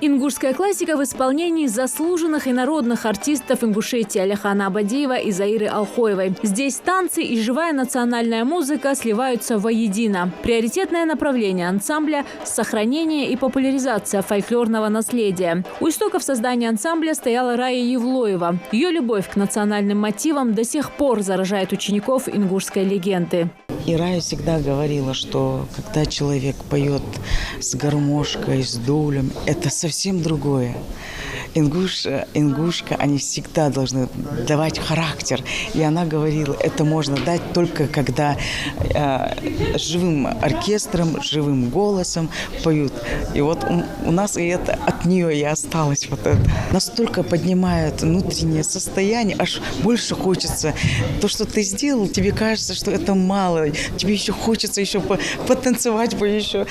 Ингушская классика в исполнении заслуженных и народных артистов Ингушетии Алихана Абадиева и Заиры Алхоевой. Здесь танцы и живая национальная музыка сливаются воедино. Приоритетное направление ансамбля – сохранение и популяризация фольклорного наследия. У истоков создания ансамбля стояла Рая Евлоева. Ее любовь к национальным мотивам до сих пор заражает учеников ингушской легенды. И Рая всегда говорила, что когда человек поет с гармошкой, с дулем, это совсем другое. Ингушка, они всегда должны давать характер. И она говорила, это можно дать только когда живым оркестром, живым голосом поют. И вот у нас и это от нее и осталось вот это. Настолько поднимает внутреннее состояние, аж больше хочется. То, что ты сделал, тебе кажется, что это мало. Тебе еще хочется еще потанцевать еще.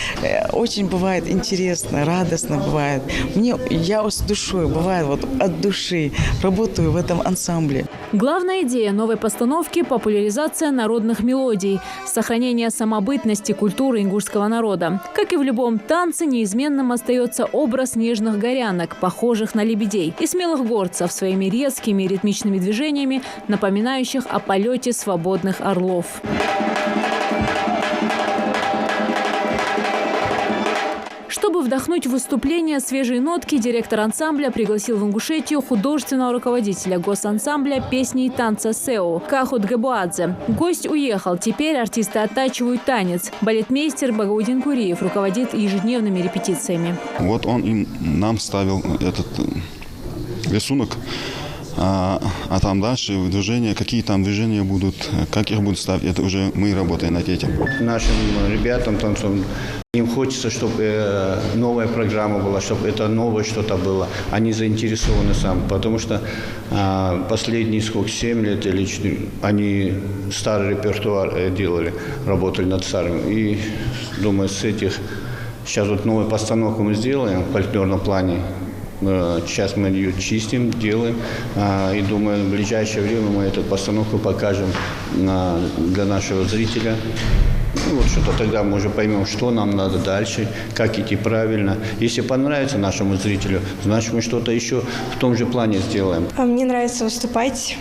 Очень бывает интересно, радостно бывает. Я с душой, бывает вот от души, работаю в этом ансамбле. Главная идея новой постановки – популяризация народных мелодий, сохранение самобытности культуры ингушского народа. Как и в любом танце, неизменным остается образ нежных горянок, похожих на лебедей, и смелых горцев своими резкими и ритмичными движениями, напоминающих о полете свободных орлов. Чтобы вдохнуть в выступление свежие нотки, директор ансамбля пригласил в Ингушетию художественного руководителя госансамбля песни и танца СЭО Кахут Габуадзе. Гость уехал. Теперь артисты оттачивают танец. Балетмейстер Багаудин Куриев руководит ежедневными репетициями. Вот он нам ставил этот рисунок. А там дальше движения, какие там движения будут, как их будут ставить, это уже мы работаем над этим. Нашим ребятам, им хочется, чтобы новая программа была, чтобы это новое что-то было. Они заинтересованы сами, потому что последние 7 лет или 4, они старый репертуар делали, работали над старым. И думаю, с этих, сейчас вот новую постановку мы сделаем в фольклорном плане. Сейчас мы ее чистим, делаем. И думаю, в ближайшее время мы эту постановку покажем для нашего зрителя. Вот что-то тогда мы уже поймем, что нам надо дальше, как идти правильно. Если понравится нашему зрителю, значит мы что-то еще в том же плане сделаем. Мне нравится выступать.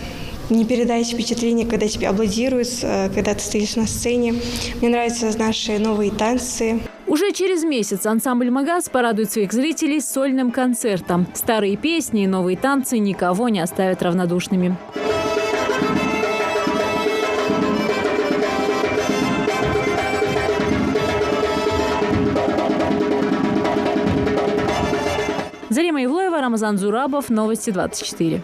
Не передать впечатление, когда тебя аплодируют, когда ты стоишь на сцене. Мне нравятся наши новые танцы. Уже через месяц ансамбль «Магаз» порадует своих зрителей сольным концертом. Старые песни и новые танцы никого не оставят равнодушными. Зарима Евлоева, Рамазан Зурабов, Новости 24.